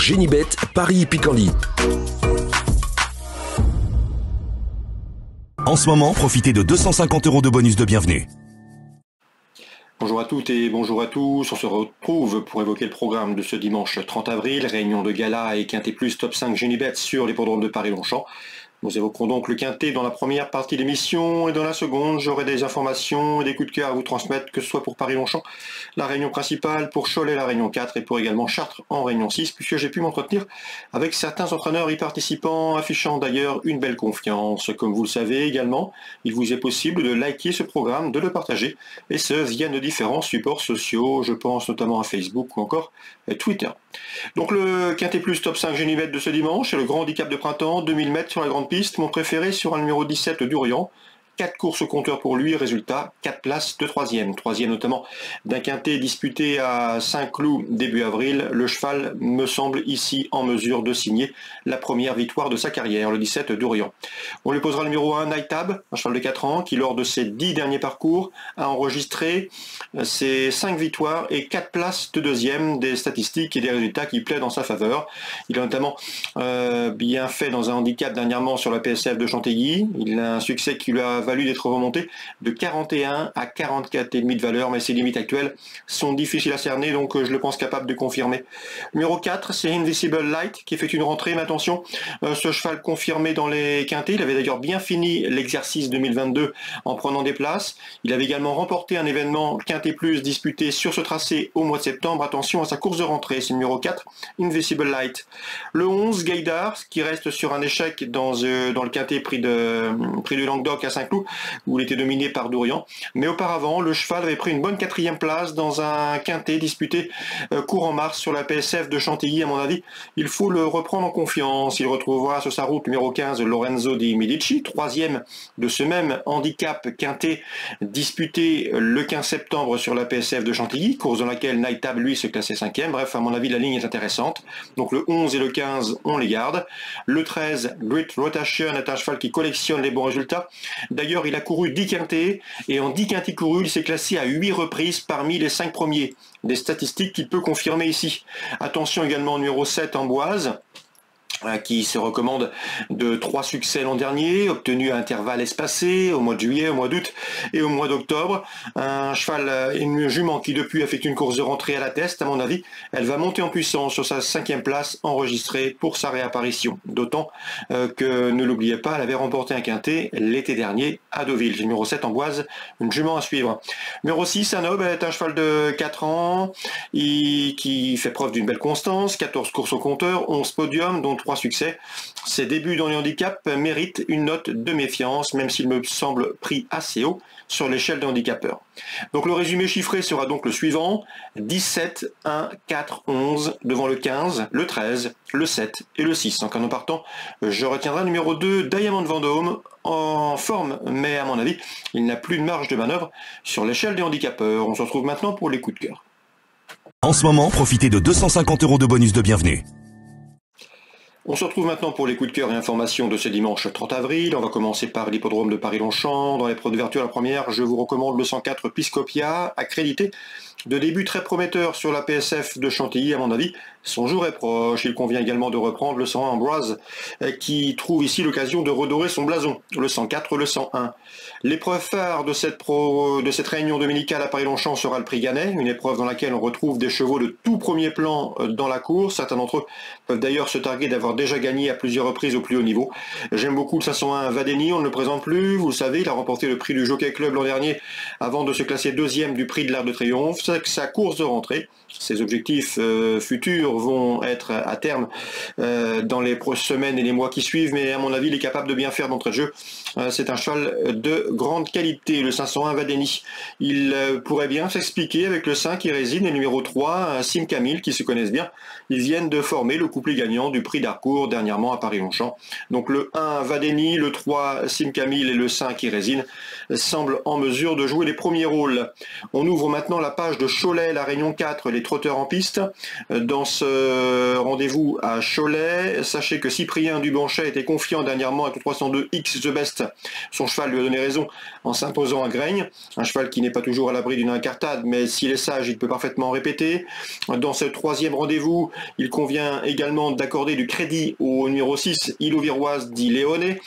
Génibet, Paris-Picanly. En ce moment, profitez de 250 € de bonus de bienvenue. Bonjour à toutes et bonjour à tous, on se retrouve pour évoquer le programme de ce dimanche 30 avril, réunion de gala et Quintet Plus Top 5 Génibet sur l'hippodrome de Paris-Longchamp. Nous évoquerons donc le Quintet dans la première partie de l'émission et dans la seconde, j'aurai des informations et des coups de cœur à vous transmettre, que ce soit pour Paris-Longchamp, la réunion principale, pour Cholet la réunion 4 et pour également Chartres en réunion 6, puisque j'ai pu m'entretenir avec certains entraîneurs y participant, affichant d'ailleurs une belle confiance. Comme vous le savez également, il vous est possible de liker ce programme, de le partager, et ce via nos différents supports sociaux, je pense notamment à Facebook ou encore Twitter. Donc le Quintet Plus Top 5 Génibet de ce dimanche, c'est le grand handicap de printemps, 2000 mètres sur la grande piste, mon préféré sur un numéro 17 d'Urian. 4 courses au compteur pour lui, résultat 4 places de 3e. 3e notamment d'un quintet disputé à Saint-Cloud début avril. Le cheval me semble ici en mesure de signer la première victoire de sa carrière, le 17 d'Orient. On lui posera le numéro 1, Nightab, un cheval de 4 ans qui lors de ses 10 derniers parcours a enregistré ses 5 victoires et 4 places de 2e, des statistiques et des résultats qui plaident en sa faveur. Il a notamment bien fait dans un handicap dernièrement sur la PSF de Chantilly. Il a un succès qui lui a valu d'être remonté de 41 à 44,5 de valeur, mais ses limites actuelles sont difficiles à cerner, donc je le pense capable de confirmer. Numéro 4, c'est Invisible Light qui effectue une rentrée, mais attention, ce cheval confirmé dans les quintets, il avait d'ailleurs bien fini l'exercice 2022 en prenant des places. Il avait également remporté un événement Quintet Plus disputé sur ce tracé au mois de septembre. Attention à sa course de rentrée, c'est le numéro 4, Invisible Light. Le 11, Gaydar, qui reste sur un échec dans le quintet prix du Languedoc à Saint-Cloud, où il était dominé par Dorian. Mais auparavant, le cheval avait pris une bonne 4e place dans un quintet disputé courant mars sur la PSF de Chantilly. À mon avis, il faut le reprendre en confiance. Il retrouvera sur sa route numéro 15 Lorenzo Di Medici, 3e de ce même handicap quintet disputé le 15 septembre sur la PSF de Chantilly, course dans laquelle Nightab lui se classait 5e. Bref, à mon avis, la ligne est intéressante. Donc le 11 et le 15, on les garde. Le 13, Great Rotation, est un cheval qui collectionne les bons résultats. D'ailleurs, il a couru 10 quintets et en 10 quintets courus, il s'est classé à 8 reprises parmi les 5 premiers. Des statistiques qu'il peut confirmer ici. Attention également au numéro 7, Amboise, qui se recommande de 3 succès l'an dernier, obtenus à intervalles espacés, au mois de juillet, au mois d'août et au mois d'octobre. Un cheval, une jument qui depuis a fait une course de rentrée à la teste, à mon avis, elle va monter en puissance sur sa 5e place enregistrée pour sa réapparition. D'autant que, ne l'oubliez pas, elle avait remporté un quintet l'été dernier à Deauville. Numéro 7, Amboise, une jument à suivre. Numéro 6, Anob, est un cheval de 4 ans qui fait preuve d'une belle constance, 14 courses au compteur, 11 podiums, dont 3 succès. Ses débuts dans les handicaps méritent une note de méfiance, même s'il me semble pris assez haut sur l'échelle des handicapeurs. Donc le résumé chiffré sera donc le suivant: 17, 1, 4, 11, devant le 15, le 13, le 7 et le 6. En canon partant, je retiendrai le numéro 2, Diamond Vendôme, en forme, mais à mon avis, il n'a plus de marge de manœuvre sur l'échelle des handicapeurs. On se retrouve maintenant pour les coups de cœur. En ce moment, profitez de 250 € de bonus de bienvenue. On se retrouve maintenant pour les coups de cœur et informations de ce dimanche 30 avril. On va commencer par l'hippodrome de Paris-Longchamp. Dans l'épreuve d'ouverture, la première, je vous recommande le 104 Piscopia, accrédité. De début très prometteur sur la PSF de Chantilly, à mon avis, son jour est proche. Il convient également de reprendre le 101 Amboise, qui trouve ici l'occasion de redorer son blason, le 104, le 101. L'épreuve phare de cette réunion dominicale à Paris-Longchamp sera le prix Gannet, une épreuve dans laquelle on retrouve des chevaux de tout premier plan dans la course. Certains d'entre eux peuvent d'ailleurs se targuer d'avoir déjà gagné à plusieurs reprises au plus haut niveau. J'aime beaucoup le 501 Vadeni, on ne le présente plus, vous le savez, il a remporté le prix du Jockey Club l'an dernier avant de se classer 2e du prix de l'Arc de Triomphe. Sa course de rentrée, ses objectifs futurs vont être à terme dans les semaines et les mois qui suivent, mais à mon avis il est capable de bien faire d'entrée de jeu. C'est un cheval de grande qualité, le 501 Vadeni. Il pourrait bien s'expliquer avec le 5 qui résine et le numéro 3 Sim Camille qui se connaissent bien. Ils viennent de former le couplet gagnant du prix d'Harcourt dernièrement à Paris-Longchamp. Donc le 1 Vadeni, le 3 Sim Camille et le 5 qui résine semblent en mesure de jouer les premiers rôles. On ouvre maintenant la page de Cholet, la réunion 4, les trotteurs en piste. Dans ce rendez-vous à Cholet. Sachez que Cyprien Dubanchet était confiant dernièrement avec le 302 X The Best. Son cheval lui a donné raison en s'imposant à Graigne. Un cheval qui n'est pas toujours à l'abri d'une incartade, mais s'il est sage, il peut parfaitement répéter. Dans ce troisième rendez-vous, il convient également d'accorder du crédit au numéro 6, Ilo-Viroise dit Léoné,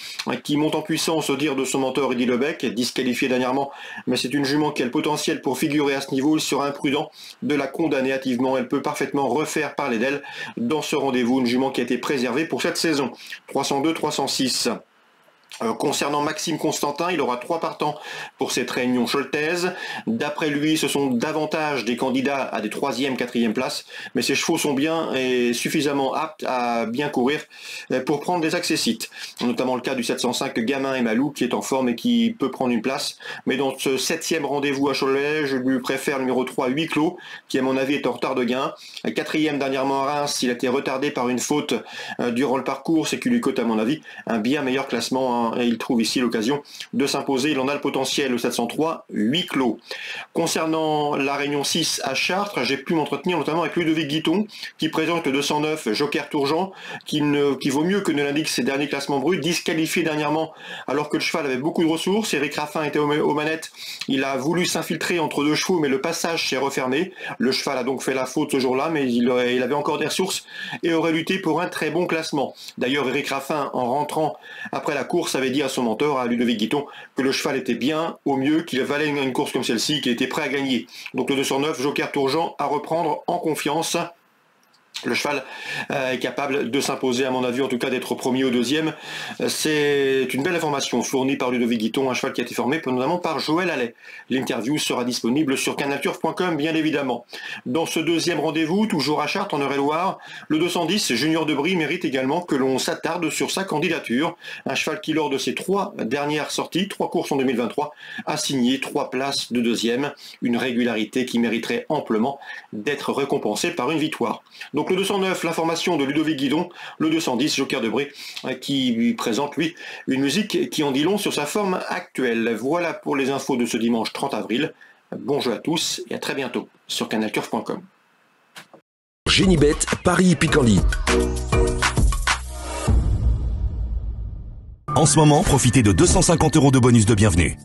qui monte en puissance au dire de son mentor Eddy Lebec, disqualifié dernièrement, mais c'est une jument qui a le potentiel pour figurer à ce niveau. Il sera imprudent de la condamner hâtivement. Elle peut parfaitement refaire parler d'elle dans ce rendez-vous, une jument qui a été préservée pour cette saison. 302-306. Concernant Maxime Constantin, il aura 3 partants pour cette réunion choltaise. D'après lui, ce sont davantage des candidats à des 3e, 4e places, mais ces chevaux sont bien et suffisamment aptes à bien courir pour prendre des accessites. Notamment le cas du 705 Gamin et Malou qui est en forme et qui peut prendre une place. Mais dans ce 7e rendez-vous à Cholet, je lui préfère le numéro 3, Huis Clos, qui à mon avis est en retard de gain. 4e dernièrement à Reims, il a été retardé par une faute durant le parcours, c'est qui lui cote à mon avis un bien meilleur classement, et il trouve ici l'occasion de s'imposer. Il en a le potentiel, le 703, Huis Clos. Concernant la Réunion 6 à Chartres, j'ai pu m'entretenir notamment avec Ludovic Guiton, qui présente le 209 Joker Tourgeant, qui vaut mieux que ne l'indiquent ses derniers classements bruts, disqualifié dernièrement alors que le cheval avait beaucoup de ressources. Éric Raffin était aux manettes, il a voulu s'infiltrer entre 2 chevaux, mais le passage s'est refermé. Le cheval a donc fait la faute ce jour-là, mais il avait encore des ressources et aurait lutté pour un très bon classement. D'ailleurs, Éric Raffin, en rentrant après la course, avait dit à son mentor, à Ludovic Guiton, que le cheval était bien, au mieux, qu'il valait une course comme celle-ci, qu'il était prêt à gagner. Donc le 209, Joker Tourgeant, à reprendre en confiance. Le cheval est capable de s'imposer, à mon avis, en tout cas d'être premier ou deuxième. C'est une belle information fournie par Ludovic Guiton, un cheval qui a été formé notamment par Joël Allais. L'interview sera disponible sur canalturf.com, bien évidemment. Dans ce deuxième rendez-vous, toujours à Chartres, en Eure-et-Loire, le 210 Junior de Brie mérite également que l'on s'attarde sur sa candidature. Un cheval qui, lors de ses 3 dernières sorties, 3 courses en 2023, a signé 3 places de deuxième. Une régularité qui mériterait amplement d'être récompensée par une victoire. Donc le 209, l'information de Ludovic Guiton, le 210, Joker de Brie, qui lui présente, lui, une musique qui en dit long sur sa forme actuelle. Voilà pour les infos de ce dimanche 30 avril. Bon jeu à tous et à très bientôt sur canalturf.com. Génibet, Paris Picardie. En ce moment, profitez de 250 € de bonus de bienvenue.